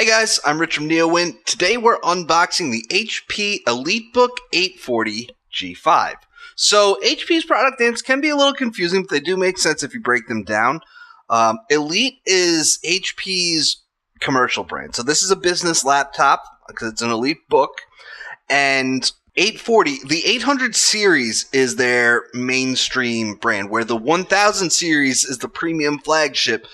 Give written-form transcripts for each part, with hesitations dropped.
Hey guys, I'm Rich from NeoWin. Today we're unboxing the HP EliteBook 840 G5. So HP's product names can be a little confusing, but they do make sense if you break them down. Elite is HP's commercial brand. So this is a business laptop because it's an EliteBook. And 840, the 800 series is their mainstream brand, where the 1000 series is the premium flagship.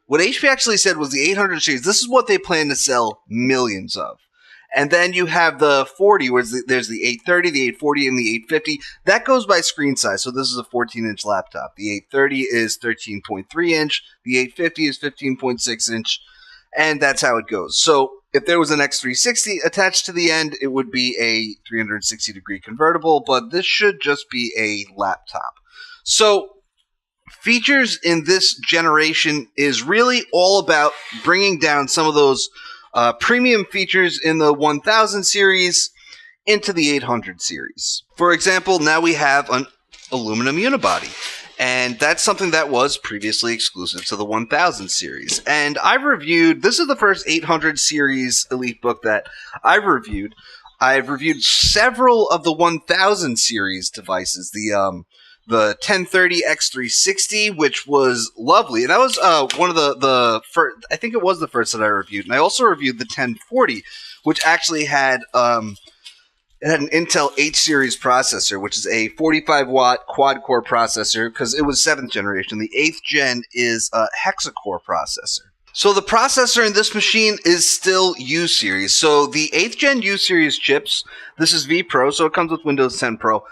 What HP actually said was the 800 series, this is what they plan to sell millions of. And then you have the 40, where there's the 830, the 840, and the 850. That goes by screen size, so this is a 14-inch laptop. The 830 is 13.3-inch, the 850 is 15.6-inch, and that's how it goes. So if there was an X360 attached to the end, it would be a 360-degree convertible, but this should just be a laptop. So features in this generation is really all about bringing down some of those premium features in the 1000 series into the 800 series. For example, now we have an aluminum unibody, and that's something that was previously exclusive to the 1000 series. And I've reviewed, this is the first 800 series EliteBook that I've reviewed. I've reviewed several of the 1000 series devices, the 1030 X360, which was lovely. And that was one of the first, I think it was the first that I reviewed. And I also reviewed the 1040, which actually had an Intel H series processor, which is a 45-watt quad-core processor, because it was 7th generation. The 8th gen is a hexa-core processor. So the processor in this machine is still U series. So the 8th gen U series chips, this is V Pro, so it comes with Windows 10 Pro.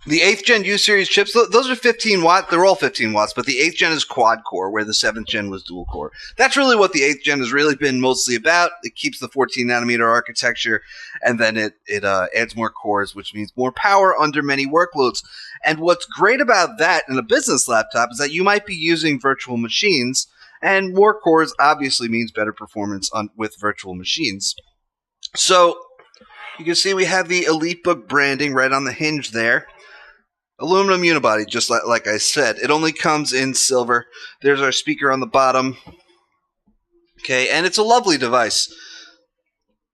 The 8th gen U series chips, those are 15 watt. They're all 15 watts, but the 8th gen is quad core, where the 7th gen was dual core. That's really what the 8th gen has really been mostly about. It keeps the 14 nanometer architecture, and then it adds more cores, which means more power under many workloads. And what's great about that in a business laptop is that you might be using virtual machines, and more cores obviously means better performance with virtual machines. So you can see we have the EliteBook branding right on the hinge there. Aluminum unibody, just like I said. It only comes in silver. There's our speaker on the bottom. Okay, and it's a lovely device.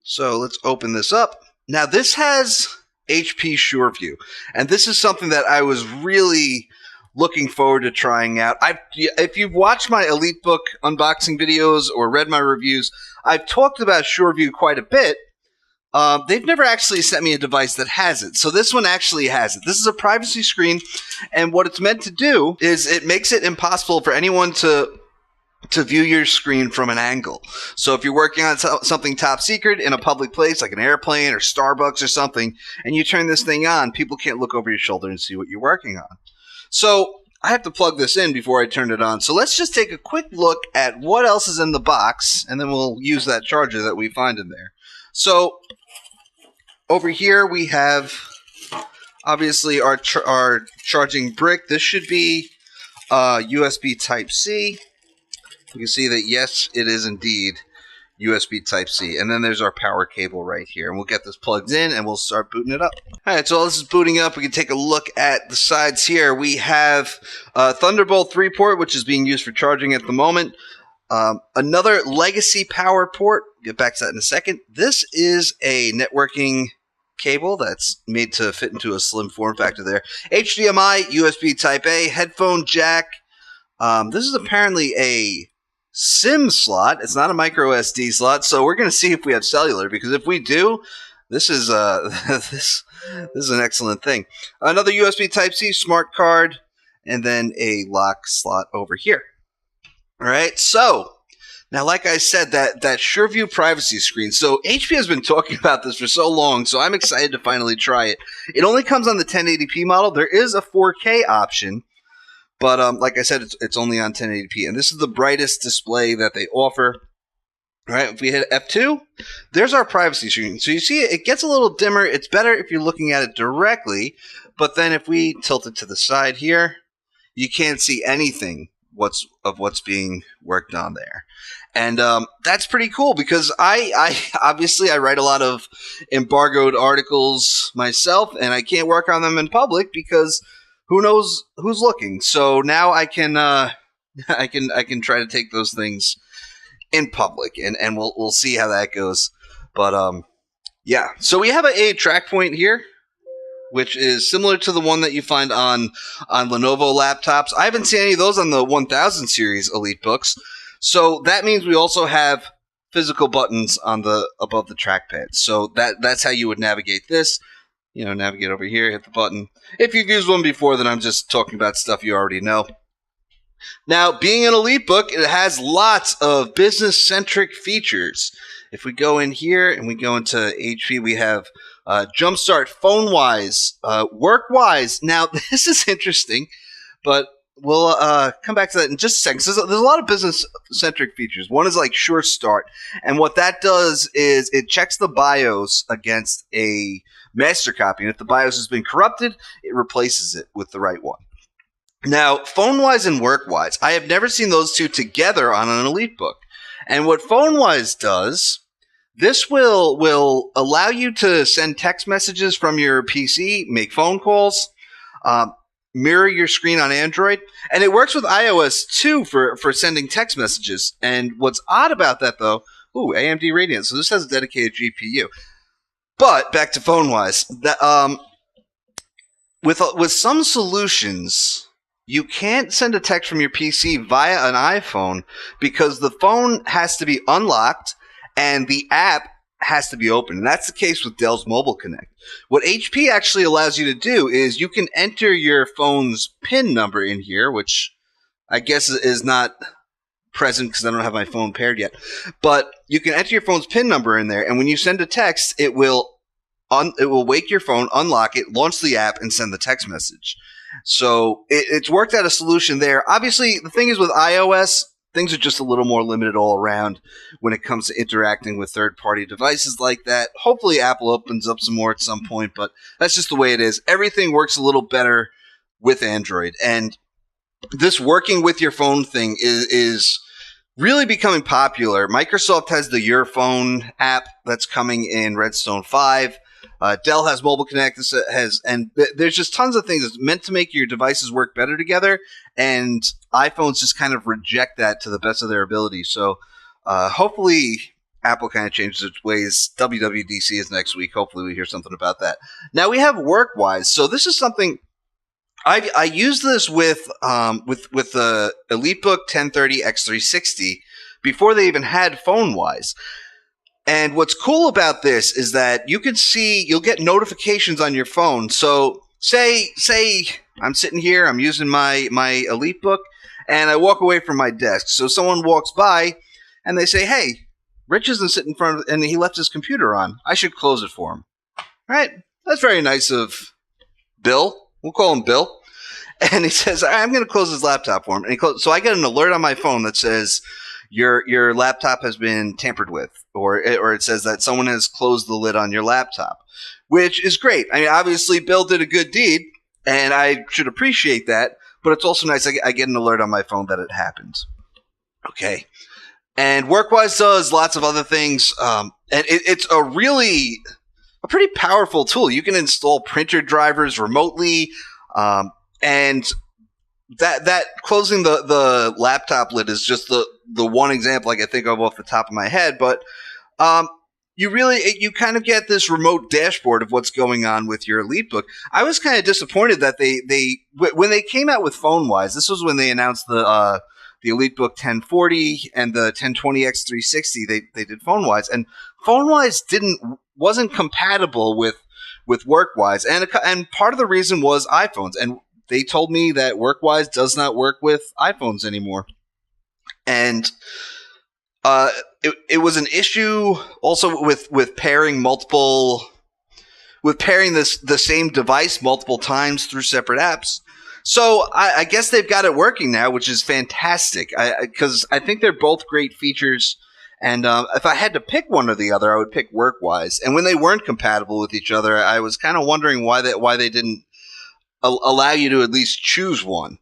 So let's open this up. Now this has HP SureView, and this is something that I was really looking forward to trying out. If you've watched my EliteBook unboxing videos or read my reviews, I've talked about SureView quite a bit. They've never actually sent me a device that has it, so this one actually has it. This is a privacy screen, and what it's meant to do is it makes it impossible for anyone to view your screen from an angle. So if you're working on something top secret in a public place, like an airplane or Starbucks or something, and you turn this thing on, people can't look over your shoulder and see what you're working on. So I have to plug this in before I turn it on. So let's just take a quick look at what else is in the box, and then we'll use that charger that we find in there. So over here we have obviously our charging brick. This should be USB Type-C. You can see that yes, it is indeed USB Type-C. And then there's our power cable right here. And we'll get this plugged in and we'll start booting it up. Alright, so while this is booting up, we can take a look at the sides here. We have a Thunderbolt 3 port, which is being used for charging at the moment. Another legacy power port. Get back to that in a second. This is a networking cable that's made to fit into a slim form factor there. HDMI, USB Type-A, headphone jack. This is apparently a SIM slot. It's not a micro SD slot, so we're going to see if we have cellular, because if we do, this is this is an excellent thing. Another USB Type-C smart card, and then a lock slot over here. All right, so now, like I said, that SureView privacy screen. So HP has been talking about this for so long, so I'm excited to finally try it. It only comes on the 1080p model. There is a 4K option, but like I said, it's only on 1080p. And this is the brightest display that they offer. All right, if we hit F2, there's our privacy screen. So you see it gets a little dimmer. It's better if you're looking at it directly, but then if we tilt it to the side here, you can't see anything of what's being worked on there. And that's pretty cool, because I obviously I write a lot of embargoed articles myself, and I can't work on them in public because who knows who's looking. So now I can try to take those things in public, and we'll see how that goes. But yeah. So we have a track point here, which is similar to the one that you find on Lenovo laptops. I haven't seen any of those on the 1000 series EliteBooks. So that means we also have physical buttons on the above the trackpad. So that's how you would navigate this. Navigate over here, hit the button. If you've used one before, then I'm just talking about stuff you already know. Now, being an EliteBook, it has lots of business-centric features. If we go in here and we go into HP, we have Jumpstart phone-wise, work-wise. Now, this is interesting, but we'll come back to that in just a second. So there's a lot of business-centric features. One is like Sure Start, and what that does is it checks the BIOS against a master copy, and if the BIOS has been corrupted, it replaces it with the right one. Now, phone-wise and work-wise, I have never seen those two together on an EliteBook. And what phone-wise does, this will allow you to send text messages from your PC, make phone calls, mirror your screen on Android, and it works with iOS too for sending text messages. And what's odd about that, though, AMD Radeon, so this has a dedicated GPU. But back to phone-wise, with some solutions, you can't send a text from your PC via an iPhone because the phone has to be unlocked and the app has to be open. And that's the case with Dell's Mobile Connect. What HP actually allows you to do is you can enter your phone's PIN number in here, which I guess is not present because I don't have my phone paired yet. But you can enter your phone's PIN number in there, and when you send a text, it will wake your phone, unlock it, launch the app, and send the text message. So it's worked out a solution there. Obviously, the thing is with iOS, things are just a little more limited all around when it comes to interacting with third-party devices like that. Hopefully, Apple opens up some more at some point, but that's just the way it is. Everything works a little better with Android, and this working with your phone thing is really becoming popular. Microsoft has the Your Phone app that's coming in Redstone 5. Dell has Mobile Connect, and there's just tons of things that's meant to make your devices work better together, and iPhones just kind of reject that to the best of their ability. So hopefully Apple kind of changes its ways. WWDC is next week. Hopefully we hear something about that. Now we have WorkWise. So this is something I use this with the EliteBook 1030 X360 before they even had PhoneWise. And what's cool about this is that you'll get notifications on your phone. So say I'm sitting here, I'm using my EliteBook, and I walk away from my desk. So someone walks by, and they say, "Hey, Rich isn't sitting in front of, and he left his computer on. I should close it for him." Right? That's very nice of Bill. We'll call him Bill. And he says, "I'm going to close his laptop for him." And so I get an alert on my phone that says, Your laptop has been tampered with, or it says that someone has closed the lid on your laptop, which is great. I mean, obviously, Bill did a good deed, and I should appreciate that, but it's also nice I get an alert on my phone that it happened. Okay. And WorkWise does lots of other things, and it's a pretty powerful tool. You can install printer drivers remotely, and that closing the laptop lid is just the one example I can think of off the top of my head, but you kind of get this remote dashboard of what's going on with your EliteBook. I was kind of disappointed that when they came out with PhoneWise, this was when they announced the EliteBook 1040 and the 1020 X360. They did PhoneWise, and PhoneWise wasn't compatible with WorkWise, and part of the reason was iPhones, and they told me that WorkWise does not work with iPhones anymore. And it was an issue also with pairing the same device multiple times through separate apps. So I guess they've got it working now, which is fantastic. Because I think they're both great features. And if I had to pick one or the other, I would pick WorkWise. And when they weren't compatible with each other, I was kind of wondering why they didn't allow you to at least choose one.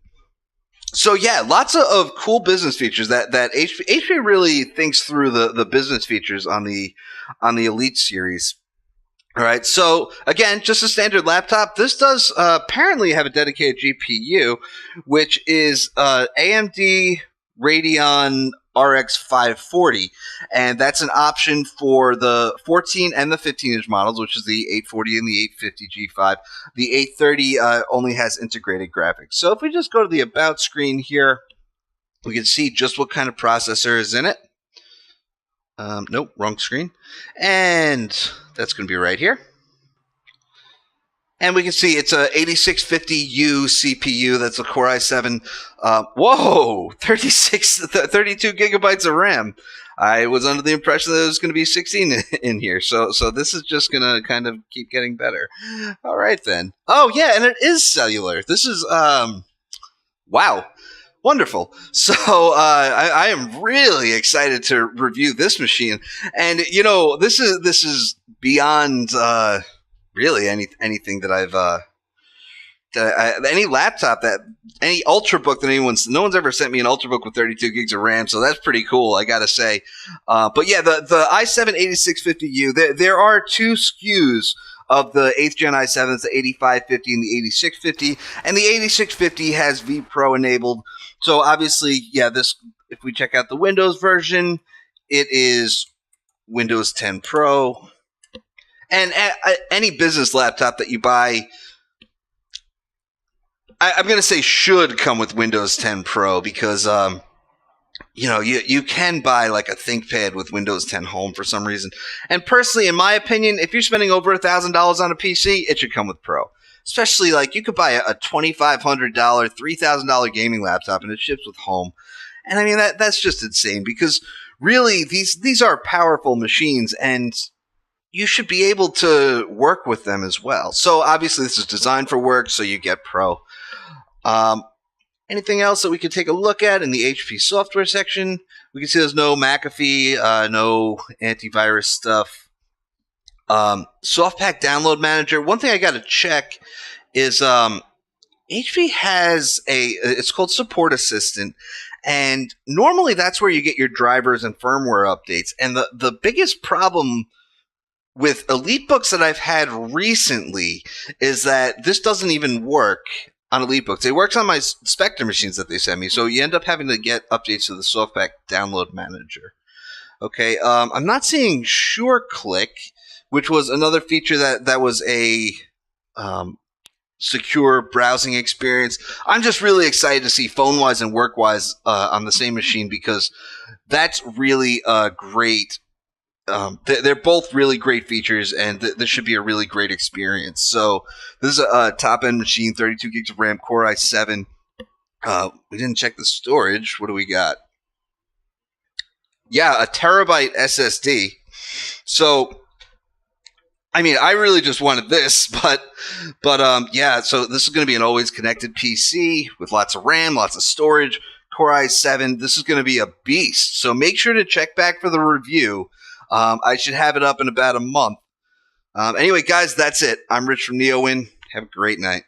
So yeah, lots of cool business features that HP really thinks through the business features on the Elite series. All right, so again, just a standard laptop. This does apparently have a dedicated GPU, which is AMD Radeon RX 540, and that's an option for the 14 and the 15-inch models, which is the 840 and the 850 G5. The 830 only has integrated graphics. So if we just go to the About screen here, we can see just what kind of processor is in it. Nope, wrong screen. And that's going to be right here. And we can see it's a 8650U CPU. That's a Core i7. Whoa, 32 gigabytes of RAM. I was under the impression that it was going to be 16 in here. So this is just going to kind of keep getting better. All right, then. Oh, yeah, and it is cellular. This is, wow. Wonderful. So I am really excited to review this machine. And, you know, this is beyond... really anything that I've any laptop that any Ultrabook that no one's ever sent me an Ultrabook with 32 gigs of RAM, so that's pretty cool, I gotta say. But yeah, the i7 8650U, there are two SKUs of the 8th gen i7s, the 8550 and the 8650, and the 8650 has vPro enabled. So obviously, yeah, this, if we check out the Windows version, it is Windows 10 Pro. And any business laptop that you buy, I'm going to say should come with Windows 10 Pro, because, you know, you can buy like a ThinkPad with Windows 10 Home for some reason. And personally, in my opinion, if you're spending over $1,000 on a PC, it should come with Pro. Especially, like, you could buy a $2,500, $3,000 gaming laptop and it ships with Home. And I mean, that's just insane, because really these are powerful machines, and you should be able to work with them as well. So obviously this is designed for work, so you get Pro. Anything else that we could take a look at in the HP software section? We can see there's no McAfee, no antivirus stuff. SoftPack Download Manager. One thing I got to check is HP has it's called Support Assistant. And normally that's where you get your drivers and firmware updates. And the biggest problem with EliteBooks that I've had recently is that this doesn't even work on EliteBooks. It works on my Spectre machines that they send me, so you end up having to get updates to the SoftPack Download Manager. Okay, I'm not seeing SureClick, which was another feature that was a secure browsing experience. I'm just really excited to see phone-wise and work-wise on the same machine, because that's really great. They're both really great features, and this should be a really great experience. So this is a top-end machine, 32 gigs of RAM, Core i7. We didn't check the storage. What do we got? Yeah, a terabyte SSD. So, I mean, I really just wanted this, but yeah, so this is going to be an always connected PC with lots of RAM, lots of storage, Core i7. This is going to be a beast. So make sure to check back for the review. I should have it up in about a month. Anyway, guys, that's it. I'm Rich from NeoWin. Have a great night.